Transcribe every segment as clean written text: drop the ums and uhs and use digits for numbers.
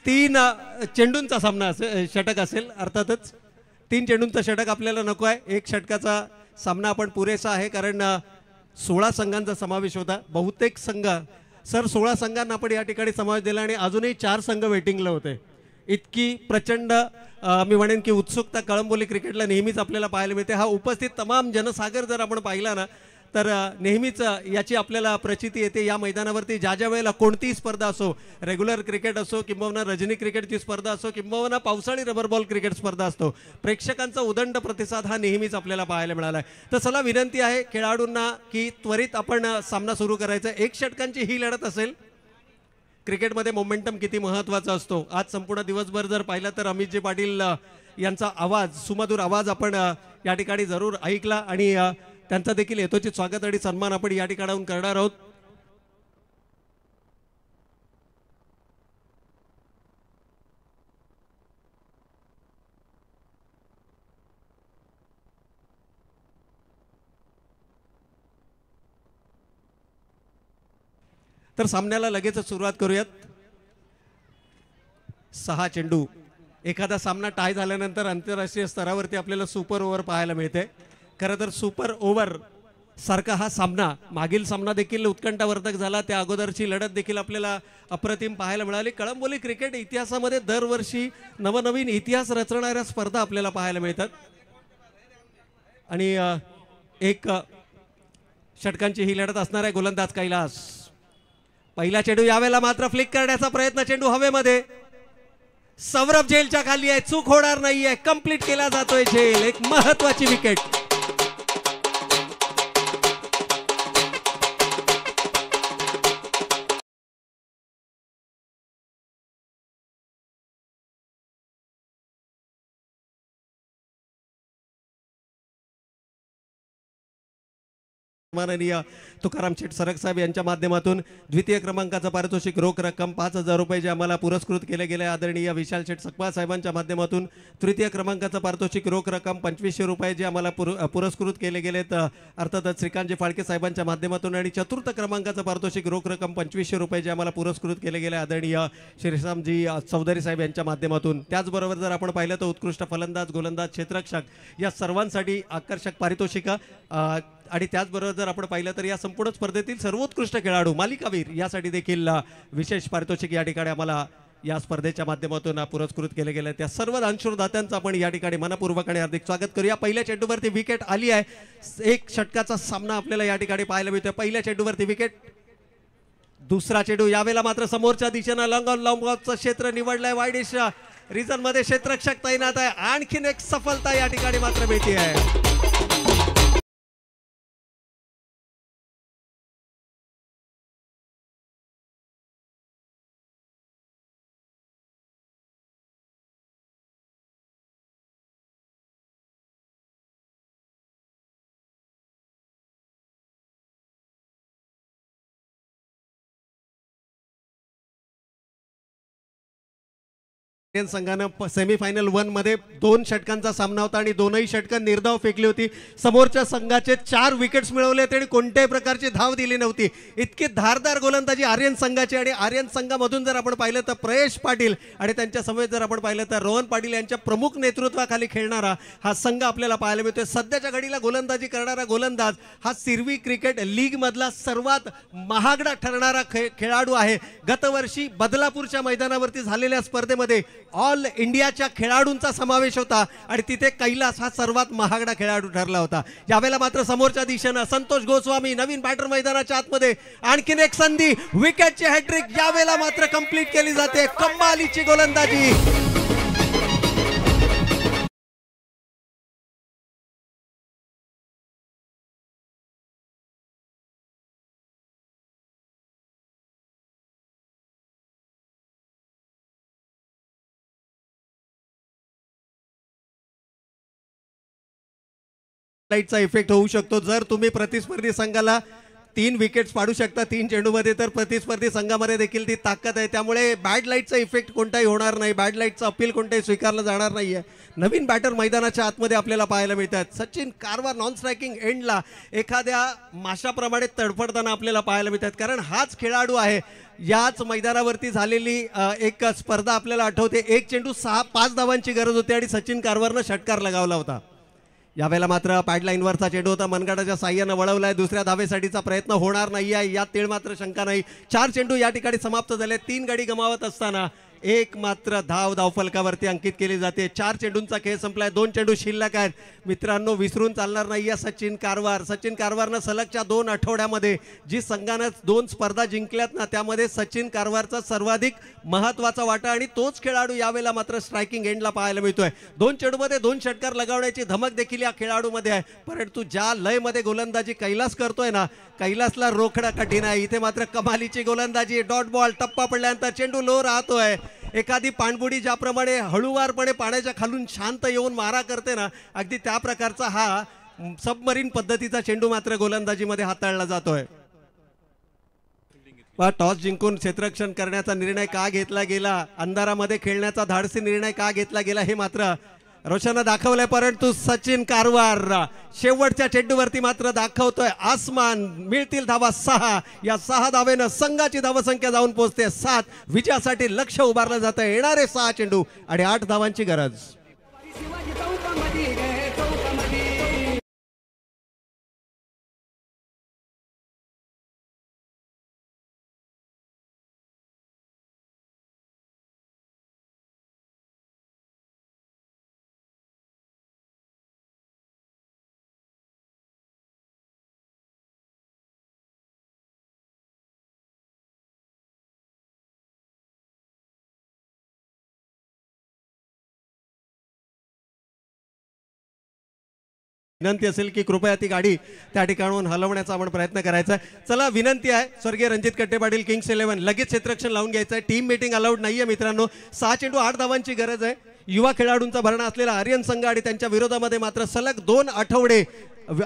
3 चेंडूंचा सामना असेल, षटक असेल अर्थातच 3 चेंडूंचा षटक आपल्याला नको आहे. 1 षटकाचा सामना आपण पुरेसा आहे, कारण 16 संघांचा समावेश होता. बहुतेक संघ सर 16 संघांना आपण या ठिकाणी समावेश दिला आणि अजूनही 4 संघ वेटिंगला होते. इतकी प्रचंड मी म्हणेन की उत्सुकता कळंबोली क्रिकेटला नेहमीच आपल्याला पाहायला मिळते. हा उपस्थित तमाम जनसागर जर आपण पाहिला ना तर नेहमीच याची आपल्याला प्रचिती येते. या मैदानावरती ज्या ज्या वेळेला कोणतीही स्पर्धा असो, रेग्युलर क्रिकेट असो किंबहुना रजनी क्रिकेटची स्पर्धा असो किंबहुना पावसाळी रबर बॉल क्रिकेट स्पर्धा असतो, प्रेक्षकांचा उदंड प्रतिसाद हा नेहमीच आपल्याला पाहायला मिळाला आहे. तर चला विनंती आहे खेळाडूंना की त्वरित आपण सामना सुरू करायचा. 1 षटकांची ही लढत असेल. क्रिकेटमध्ये मोमेंटम किती महत्त्वाचा असतो. आज संपूर्ण दिवसभर जर पाहिलं तर अमितजी पाटील यांचा आवाज, सुमधुर आवाज आपण या ठिकाणी जरूर ऐकला आणि त्यांचा देखील यथोचित स्वागत आणि सन्मान आपण या ठिकाणाहून करणार आहोत. तर सामन्याला लगेच सुरुवात करूयात. 6 चेंडू. एखादा सामना टाय झाल्यानंतर आंतरराष्ट्रीय स्तरावरती आपल्याला सुपर ओव्हर पाहायला मिळते. खरं तर सुपर ओव्हर सारखा हा सामना, मागील सामना देखील उत्कंठावर्धक झाला, त्या अगोदरची लढत देखील आपल्याला अप्रतिम पाहायला मिळाली. कळंबोली क्रिकेट इतिहासामध्ये दरवर्षी नवनवीन इतिहास रचणाऱ्या स्पर्धा आपल्याला पाहायला मिळतात. आणि 1 षटकांची ही लढत असणार आहे. गोलंदाज कैलास. पहिला चेंडू यावेळेला मात्र फ्लिक करण्याचा प्रयत्न, चेंडू हवेमध्ये. सौरभ झेलच्या खाली आहे, चूक होणार नाहीये, कंप्लीट केला जातोय झेल. एक महत्वाची विकेट. माननीय तुकाराम शेठ सरग साहेब यांच्या माध्यमातून द्वितीय क्रमांकाचं पारितोषिक रोख रक्कम 5000 रुपये जे आम्हाला पुरस्कृत केले गेले. आदरणीय विशाल शेठ सकपाळ साहेबांच्या माध्यमातून तृतीय क्रमांकाचं पारितोषिक रोख रक्कम 2500 रुपये जे आम्हाला पुरस्कृत केले गेलेत अर्थातच श्रीकांतजी फाळके साहेबांच्या माध्यमातून. आणि चतुर्थ क्रमांकाचं पारितोषिक रोख रक्कम 2500 रुपये जे आम्हाला पुरस्कृत केले गेले आदरणीय श्रीरामजी चौधरी साहेब यांच्या माध्यमातून. त्याचबरोबर जर आपण पाहिलं तर उत्कृष्ट फलंदाज, गोलंदाज, क्षेत्ररक्षक या सर्वांसाठी आकर्षक पारितोषिकं आणि त्याचबरोबर जर आपण पाहिलं तर या संपूर्ण स्पर्धेतील सर्वोत्कृष्ट खेळाडू, मालिकावीर यासाठी देखील विशेष पारितोषिक या ठिकाणी आम्हाला या स्पर्धेच्या माध्यमातून पुरस्कृत केले गेले. त्या सर्व दानशूरदात्यांचं आपण या ठिकाणी मनपूर्वक हार्दिक स्वागत करूया. पहिल्या चेंडूवरती विकेट आली आहे. 1 षटकाचा सामना आपल्याला या ठिकाणी पाहायला मिळतोय. पहिल्या चेंडूवरती विकेट. दुसरा चेंडू यावेळेला मात्र समोरच्या दिशेनं लॉंगचं क्षेत्र निवडलंय. वाईडिश रिजन मध्ये क्षेत्ररक्षक तैनात आहे. आणखीन एक सफलता या ठिकाणी मात्र मिळते आहे. संघानं सेमीफायनल 1 मध्ये 2 षटकांचा सामना होता आणि दोनही षटकं निर्धाव फेकली होती. समोरच्या संघाचे 4 विकेट्स मिळवले आणि कोणत्याही प्रकारची धाव दिली नव्हती. इतकी धारदार गोलंदाजी आर्यन संघाची. आणि आर्यन संघामधून जर आपण पाहिलं तर प्रयेश पाटील आणि त्यांच्या समवेत जर आपण पाहिलं तर रोहन पाटील यांच्या प्रमुख नेतृत्वाखाली खेळणारा हा संघ आपल्याला पाहायला मिळतोय. सध्याच्या घडीला गोलंदाजी करणारा गोलंदाज हा सिरवी क्रिकेट लीग मधला सर्वात महागडा ठरणारा खेळाडू आहे. गतवर्षी बदलापूरच्या मैदानावरती झालेल्या स्पर्धेमध्ये ऑल इंडियाच्या खेळाडूंचा समावेश होता आणि तिथे कैलास हा सर्वात महागडा खेळाडू ठरला होता. यावेळेला मात्र समोरच्या दिशेनं संतोष गोस्वामी नवीन बॅटर मैदानाच्या आतमध्ये. आणखीन एक संधी, विकेटची हॅट्रिक यावेळेला मात्र कंप्लीट केली जाते. कमालीची गोलंदाजी. लाईटचा इफेक्ट होऊ शकतो जर तुम्ही प्रतिस्पर्धी संघाला 3 विकेट्स पाडू शकतात 3 चेंडूमध्ये, तर प्रतिस्पर्धी संघामध्ये देखील ती ताकद आहे. त्यामुळे बॅड लाईटचा इफेक्ट कोणताही होणार नाही, बॅड लाईटचं अपील कोणताही स्वीकारलं जाणार नाही आहे. नवीन बॅटर मैदानाच्या आतमध्ये आपल्याला पाहायला मिळतात. सचिन कारवार नॉन स्ट्रायकिंग एंडला एखाद्या माशाप्रमाणे तडफडताना आपल्याला पाहायला मिळतात, कारण हाच खेळाडू आहे. याच मैदानावरती झालेली एक स्पर्धा आपल्याला आठवते. एक चेंडू 5 धावांची गरज होती आणि सचिन कारवारनं षटकार लगावला होता. यावेळेला मात्र पॅडलाईनवरचा चेंडू होता, मनगटाच्या साह्यानं वळवलाय. दुसऱ्या धावेसाठीचा प्रयत्न होणार नाही आहे यात तीळ मात्र शंका नाही. 4 चेंडू या ठिकाणी समाप्त झाले. 3 गडी गमावत असताना एक मात्र धावफलकावरती अंकित केली जाते. 4 चेंडूंचा खेळ संपलाय, 2 चेंडू शिल्लक आहेत. मित्रांनो, विसरून चालणार नाही या सचिन कारवारनं सलगच्या 2 आठवड्यामध्ये जी संघानं 2 स्पर्धा जिंकल्यात ना, त्यामध्ये सचिन कारवारचा सर्वाधिक महत्वाचा वाटा आणि तोच खेळाडू यावेळेला मात्र स्ट्रायकिंग एंडला पाहायला मिळतोय. 2 चेंडूमध्ये 2 षटकार लगावण्याची धमक देखील या खेळाडूमध्ये आहे. परंतु ज्या लयमध्ये गोलंदाजी कैलास करतोय ना, कैलासला रोखणं कठीण आहे. इथे मात्र कमालीची गोलंदाजी. डॉट बॉल, टप्पा पडल्यानंतर चेंडू लो राहतोय. एखादी पाणबुडी ज्याप्रमाणे हळूवारपणे पाण्याच्या खालून शांत येऊन मारा करते ना, अगदी त्या प्रकारचा हा सबमरीन पद्धतीचा चेंडू मात्र गोलंदाजीमध्ये हाताळला जातोय. टॉस जिंकून क्षेत्ररक्षण करण्याचा निर्णय का घेतला गेला, अंधारामध्ये खेळण्याचा धाडसी निर्णय का घेतला गेला, हे मात्र रोशननं दाखवलंय. परंतु सचिन कारवार शेवटच्या चेंडूवरती मात्र दाखवतोय आसमान. मिळतील धावा 6. या 6 धावेनं संघाची धावसंख्या जाऊन पोहोचते 7. विजयासाठी लक्ष उभारलं जातं. येणारे 6 चेंडू आणि 8 धावांची गरज. विनंती असेल की कृपया ती गाडी त्या ठिकाणाहून हलवण्याचा आपण प्रयत्न करायचा. चला, विनंती आहे स्वर्गीय रणजित कट्टे पाटील, किंग्स 11, लगेच क्षेत्ररक्षण लावून घ्यायचं आहे. टीम मीटिंग अलाउड नाहीये मित्रांनो. 6 चेंडू 8 धावांची गरज आहे. युवा खेळाडूंचा भरणा असलेला आर्यन संघ आणि त्यांच्या विरोधामध्ये मात्र सलग 2 आठवडे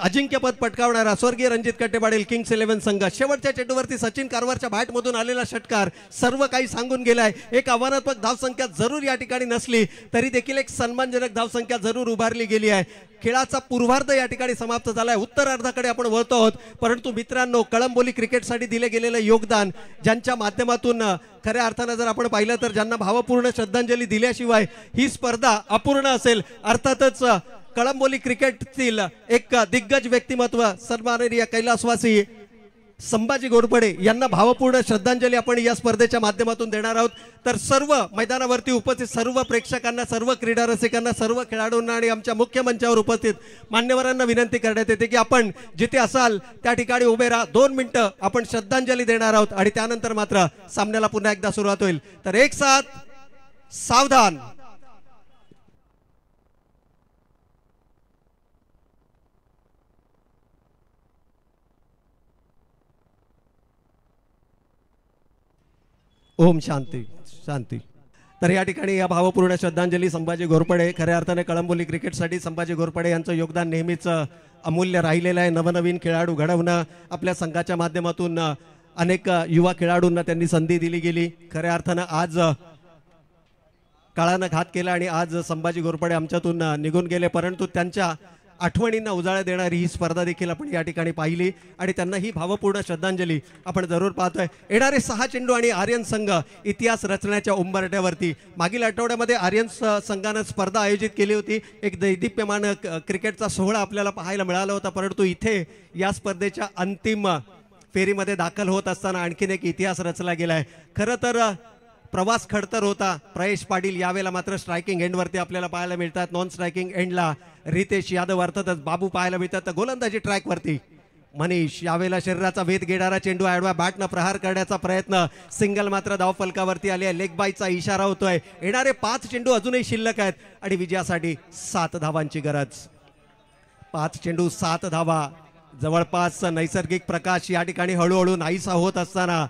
अजिंक्यपद पटकावणारा स्वर्गीय रणजित कट्टे पाटील किंग्स 11 संघ. शेवटच्या चेंडूवरती सचिन कारवारच्या बॅटमधून आलेला षटकार सर्व काही सांगून गेलाय. एक आव्हानात्मक धावसंख्या जरूर या ठिकाणी नसली तरी देखील एक सन्मानजनक धावसंख्या जरूर उभारली गेली आहे. खेळाचा पूर्वार्ध या ठिकाणी समाप्त झालाय. उत्तरार्धाकडे आपण वळतो आहोत. परंतु मित्रांनो, कळंबोली क्रिकेटसाठी दिले गेलेलं योगदान, ज्यांच्या माध्यमातून खऱ्या अर्थानं जर आपण पाहिलं तर ज्यांना भावपूर्ण श्रद्धांजली दिल्याशिवाय ही स्पर्धा अपूर्ण असेल. अर्थातच कळंबोली क्रिकेटतील एक दिग्गज व्यक्तिमत्व सन्माननीय कैलासवासी संभाजी घोरपडे यांना भावपूर्ण श्रद्धांजली आपण या स्पर्धेच्या माध्यमातून देणार आहोत. तर सर्व मैदानावरती उपस्थित सर्व प्रेक्षकांना, सर्व क्रीडा रसिकांना, सर्व खेळाडूंना आणि आमच्या मुख्य मंचावर उपस्थित मान्यवरांना विनंती करण्यात येते की आपण जिथे असाल त्या ठिकाणी उभे राहा. 2 मिनिटं आपण श्रद्धांजली देणार आहोत आणि त्यानंतर मात्र सामन्याला पुन्हा एकदा सुरुवात होईल. तर एक साथ सावधान. ओम शांती शांती. तर या ठिकाणी या भावपूर्ण श्रद्धांजली संभाजी घोरपडे. खऱ्या अर्थाने कळंबोली क्रिकेटसाठी संभाजी घोरपडे यांचं योगदान नेहमीच अमूल्य राहिलेलं आहे. नवनवीन खेळाडू घडवणं, आपल्या संघाच्या माध्यमातून अनेक युवा खेळाडूंना त्यांनी संधी दिली गेली. खऱ्या अर्थानं आज काळानं घात केला आणि आज संभाजी घोरपडे आमच्यातून निघून गेले. परंतु त्यांच्या आठवणींना उजाळा देणारी ही स्पर्धा देखील आपण या ठिकाणी पाहिली आणि त्यांना ही भावपूर्ण श्रद्धांजली आपण जरूर पाहतोय. येणारे 6 चेंडू आणि आर्यन संघ इतिहास रचण्याच्या उंबरठ्यावरती. मागील आठवड्यामध्ये आर्यन संघानं स्पर्धा आयोजित केली होती. एक दैदिप्यमान क्रिकेटचा सोहळा आपल्याला पाहायला मिळाला होता. परंतु इथे या स्पर्धेच्या अंतिम फेरीमध्ये दाखल होत असताना आणखीन एक इतिहास रचला गेलाय. खरं तर प्रवास खडतर होता. प्रयेश पाटील यावेळेला मात्र स्ट्रायकिंग एंडवरती आपल्याला पाहायला मिळतात. नॉन स्ट्रायकिंग एंडला रितेश यादव अर्थातच बाबू पाहायला मिळतात. गोलंदाजी ट्रॅकवरती मनीष. यावेळेला शरीराचा वेध घेणारा चेंडू आडव्या बॅटनं प्रहार करण्याचा प्रयत्न. सिंगल मात्र धावफलकावरती आली आहे. लेग बायचा इशारा होतोय. येणारे 5 चेंडू अजूनही शिल्लक आहेत आणि विजयासाठी 7 धावांची गरज. 5 चेंडू 7 धावा. जवळपास नैसर्गिक प्रकाश या ठिकाणी हळूहळू नाहीसा होत असताना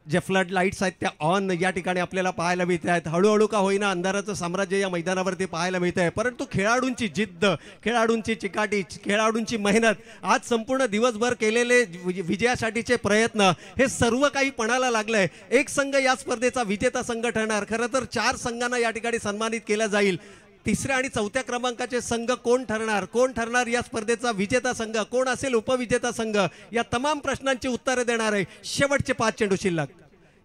जे फ्लड लाईट्स आहेत त्या ऑन या ठिकाणी आपल्याला पाहायला मिळत आहेत. हळूहळू का होईना अंधाराचं साम्राज्य या मैदानावरती पाहायला मिळत आहे, परंतु खेळाडूंची जिद्द, खेळाडूंची चिकाटी, खेळाडूंची मेहनत, आज संपूर्ण दिवसभर केलेले विजयासाठीचे प्रयत्न, हे सर्व काही पणाला लागलंय. एक संघ या स्पर्धेचा विजेता संघ ठरणार. खरं तर 4 संघांना या ठिकाणी सन्मानित केलं जाईल. 3ऱ्या आणि 4थ्या क्रमांकाचे संघ कोण ठरणार या स्पर्धेचा विजेता संघ कोण असेल, उपविजेता संघ, या तमाम प्रश्नांची उत्तरे देणार आहे शेवटचे 5 चेंडू शिल्लक.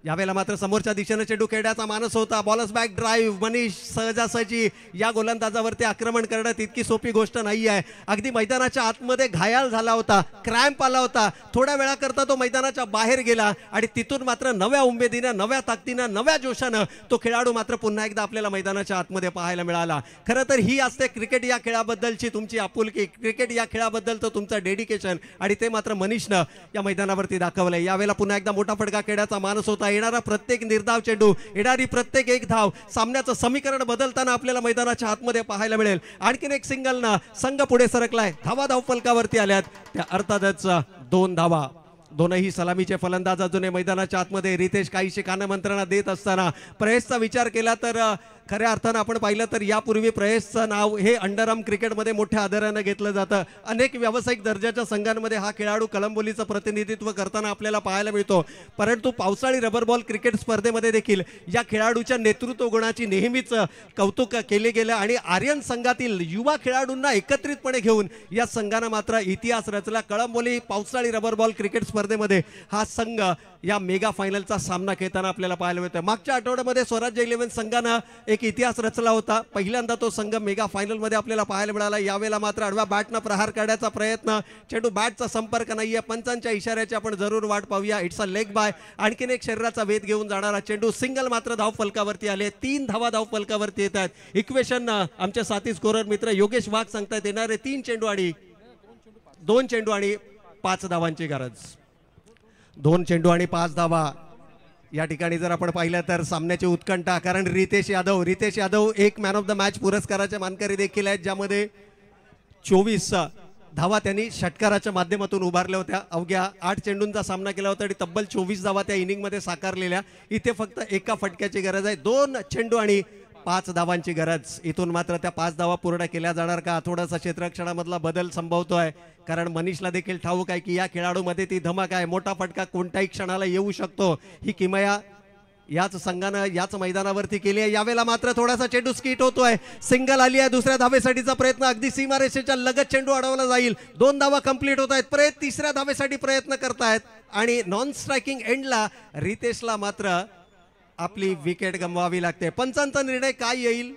यावेळेला मात्र समोरच्या दिशेने चेंडू खेळण्याचा मानस होता. बॉलर्स बॅक ड्राईव्ह, मनीष सहजासहजी या गोलंदाजावरती आक्रमण करणं तितकी सोपी गोष्ट नाही आहे. अगदी मैदानाच्या आतमध्ये घायाळ झाला होता, क्रॅम्प आला होता, थोड्या वेळाकरता तो मैदानाच्या बाहेर गेला आणि तिथून मात्र नव्या उमेदीनं, नव्या ताकदीनं, नव्या जोशानं तो खेळाडू मात्र पुन्हा एकदा आपल्याला मैदानाच्या आतमध्ये पाहायला मिळाला. खरं तर ही असते क्रिकेट या खेळाबद्दलची तुमची आपुलकी, क्रिकेट या खेळाबद्दलचं तुमचं डेडिकेशन, आणि ते मात्र मनीषनं या मैदानावरती दाखवलंय. यावेळेला पुन्हा एकदा मोठा फटका खेळण्याचा मानस होता. येणारा प्रत्येक निर्धाव चेंडू, येणारी प्रत्येक एक धाव सामन्याचं समीकरण बदलताना आपल्याला मैदानाच्या आतमध्ये पाहायला मिळेल. आणखीन एक सिंगलनं संघ पुढे सरकलाय. धाव फलकावरती आल्यात त्या अर्थातच 2 धावा. दोनही सलामीचे फलंदाज अजूनही मैदानाच्या आतमध्ये. रितेश काहीशी कानमंत्रणा देत असताना प्रयत्नाचा विचार केला तर खऱ्या अर्थानं आपण पाहिलं तर यापूर्वी प्रयत्नाचं नाव हे अंडरआर्म क्रिकेटमध्ये मोठ्या आदरानं घेतलं जातं. अनेक व्यावसायिक दर्जाच्या संघांमध्ये हा खेळाडू कलंबोलीचं प्रतिनिधित्व करताना आपल्याला पाहायला मिळतो. परंतु पावसाळी रबर बॉल क्रिकेट स्पर्धेमध्ये देखील या खेळाडूच्या नेतृत्व गुणाची नेहमीच कौतुक केले गेलं आणि आर्यन संघातील युवा खेळाडूंना एकत्रितपणे घेऊन या संघानं मात्र इतिहास रचला. कळंबोली पावसाळी रबर बॉल क्रिकेट स्पर्धेमध्ये हा संघ या मेगा फायनलचा सामना खेळताना आपल्याला पाहायला मिळतोय. मागच्या आठवड्यामध्ये स्वराज्य 11 संघानं एक इतिहास रचला होता. पहिल्यांदा तो संघ मेगा फायनलमध्ये आपल्याला पाहायला मिळाला. यावेळेला मात्र आडव्या बॅटनं प्रहार करण्याचा प्रयत्न, चेंडू बॅटचा संपर्क नाहीये. पंचांच्या इशाऱ्याची आपण जरूर वाट पाहूया. It's a leg bye. आणखीन एक शरीराचा वेध घेऊन जाणारा चेंडू. सिंगल मात्र धाव फलकावरती आले. 3 धावा धाव फलकावरती येत आहेत. इक्वेशन आमचे साथी स्कोरर मित्र योगेश वाघ सांगतायत येणारे 2 चेंडू आणि 5 धावांची गरज. 2 चेंडू आणि 5 धावा. या ठिकाणी जर आपण पाहिलं तर सामन्याची उत्कंठा, कारण रितेश यादव एक मॅन ऑफ द मॅच पुरस्काराचे मानकरी देखील आहेत, ज्यामध्ये 24 धावा त्यांनी षटकाराच्या माध्यमातून उभारल्या होत्या. अवघ्या 8 चेंडूंचा सामना केला होता आणि तब्बल 24 धावा त्या इनिंगमध्ये साकारलेल्या. इथे फक्त एका फटक्याची गरज आहे. 2 चेंडू आणि 5 धावांची गरज. इथून मात्र त्या 5 धावा पूर्ण केल्या जाणार का? थोडासा क्षेत्ररक्षणामधला बदल संभवतोय, कारण मनीषला देखील ठाऊक आहे की या खेळाडूमध्ये ती धमक आहे. मोठा फटका कोणत्याही क्षणाला येऊ शकतो. ही किमया याच संघानं याच मैदानावरती केली आहे. यावेळेला मात्र थोडासा चेंडू स्किट होतोय. सिंगल आली आहे. दुसऱ्या धावेसाठीचा प्रयत्न, अगदी सीमारेषेच्या लगत चेंडू अडवला जाईल. 2 धावा कंप्लीट होत आहेत. 3ऱ्या धावेसाठी प्रयत्न करतायत आणि नॉन स्ट्रायकिंग एंडला रितेशला मात्र आपली विकेट गमवावी लागते. पंचांचा निर्णय काय येईल?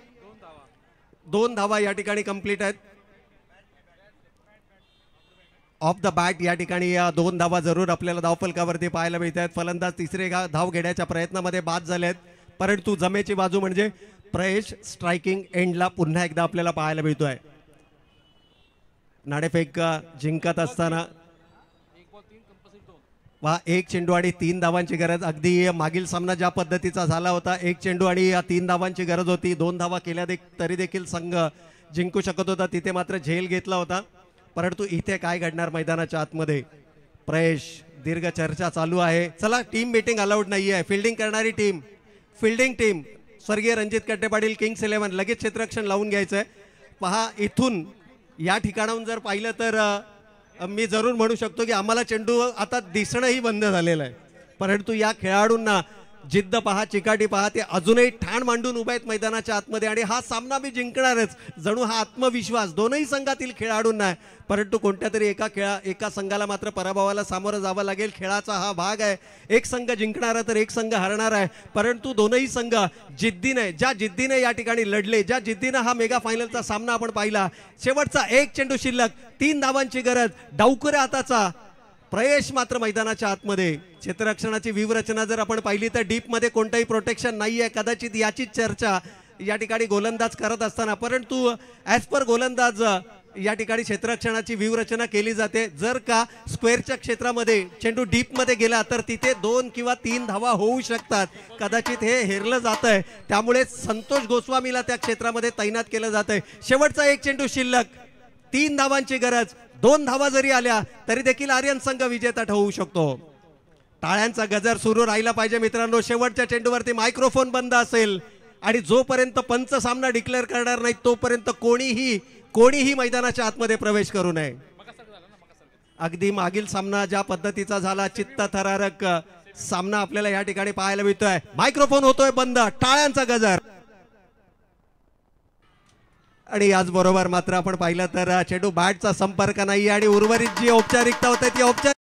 2 धावा या ठिकाणी कंप्लीट आहेत. ऑफ द बॅट या ठिकाणी 2 धावा जरूर आपल्याला धावफलकावरती पाहायला मिळत आहेत. फलंदाज 3रे धाव घेण्याच्या प्रयत्नामध्ये बाद झाले आहेत, परंतु जमेची बाजू म्हणजे प्रयश स्ट्रायकिंग एंडला पुन्हा एकदा आपल्याला पाहायला मिळतोय. नाणेफेक जिंकत असताना 1 चेंडू आणि 3 धावांची गरज. अगदी मागील सामना ज्या पद्धतीचा झाला होता, 1 चेंडू आणि 3 धावांची गरज होती. 2 धावा केल्या तरी देखील संघ जिंकू शकत होता. तिथे मात्र झेल घेतला होता. परंतु इथे काय घडणार मैदानाच्या आतमध्ये? प्रयश दीर्घ चर्चा चालू आहे. चला, टीम मीटिंग अलाउड नाही आहे. फिल्डिंग करणारी फिल्डिंग टीम स्वर्गीय रणजित कट्टे पाटील, किंग्स 11 लगेच क्षेत्ररक्षण लावून घ्यायचंय. पहा, इथून या ठिकाणाहून जर पाहिलं तर मी जरूर म्हणू शकतो की आम्हाला चेंडू आता दिसणंही बंद झालेलं आहे. परंतु या खेळाडूंना जिद्द पहा, चिकाटी पहा, ते अजूनही ठाण मांडून उभे आहेत मैदानाच्या आतमध्ये आणि हा सामना मी जिंकणारच, जणू हा आत्मविश्वास दोनही संघातील खेळाडूंना आहे. परंतु कोणत्या तरी एका संघाला मात्र पराभवाला सामोरं जावं लागेल. खेळाचा हा भाग आहे. एक संघ जिंकणार तर एक संघ हरणार आहे. परंतु दोनही संघ ज्या जिद्दीने या ठिकाणी लढले, ज्या जिद्दीने हा मेगा फायनलचा सामना आपण पाहिला. शेवटचा 1 चेंडू शिल्लक, 3 धावांची गरज. डावकुऱ्या हाताचा प्रयश मात्र मैदानाच्या आतमध्ये. क्षेत्ररक्षणाची व्यूहरचना जर आपण पाहिली तर डीप मध्ये कोणताही प्रोटेक्शन नाहीये. कदाचित याची चर्चा या ठिकाणी गोलंदाज करत असताना, परंतु ॲज पर गोलंदाज या ठिकाणी क्षेत्ररक्षणाची व्यूहरचना केली जाते. जर का स्क्वेअरच्या क्षेत्रामध्ये चेंडू डीप मध्ये गेला तर तिथे 2 किंवा 3 धावा होऊ शकतात. कदाचित हे हेरलं जात आहे, त्यामुळे संतोष गोस्वामीला त्या क्षेत्रामध्ये तैनात केलं जात आहे. शेवटचा 1 चेंडू शिल्लक, 3 धावांची गरज. 2 धावा जरी आल्या तरी देखील आर्यन संघ विजेता ठरवू शकतो. टाळ्यांचा गजर सुरू राहिला पाहिजे मित्रांनो. शेवटच्या चेंडूवरती मायक्रोफोन बंद असेल आणि जोपर्यंत पंच सामना डिक्लेअर करणार नाही तोपर्यंत कोणीही मैदानाच्या आतमध्ये प्रवेश करू नये. अगदी मागील सामना ज्या पद्धतीचा झाला, चित्तथरारक सामना आपल्याला या ठिकाणी पाहायला मिळतोय. मायक्रोफोन होतोय बंद, टाळ्यांचा गजर. आणि याचबरोबर मात्र आपण पाहिलं तर चेंडू बॅटचा संपर्क नाही आणि उर्वरित जी औपचारिकता होते ती औपचारिक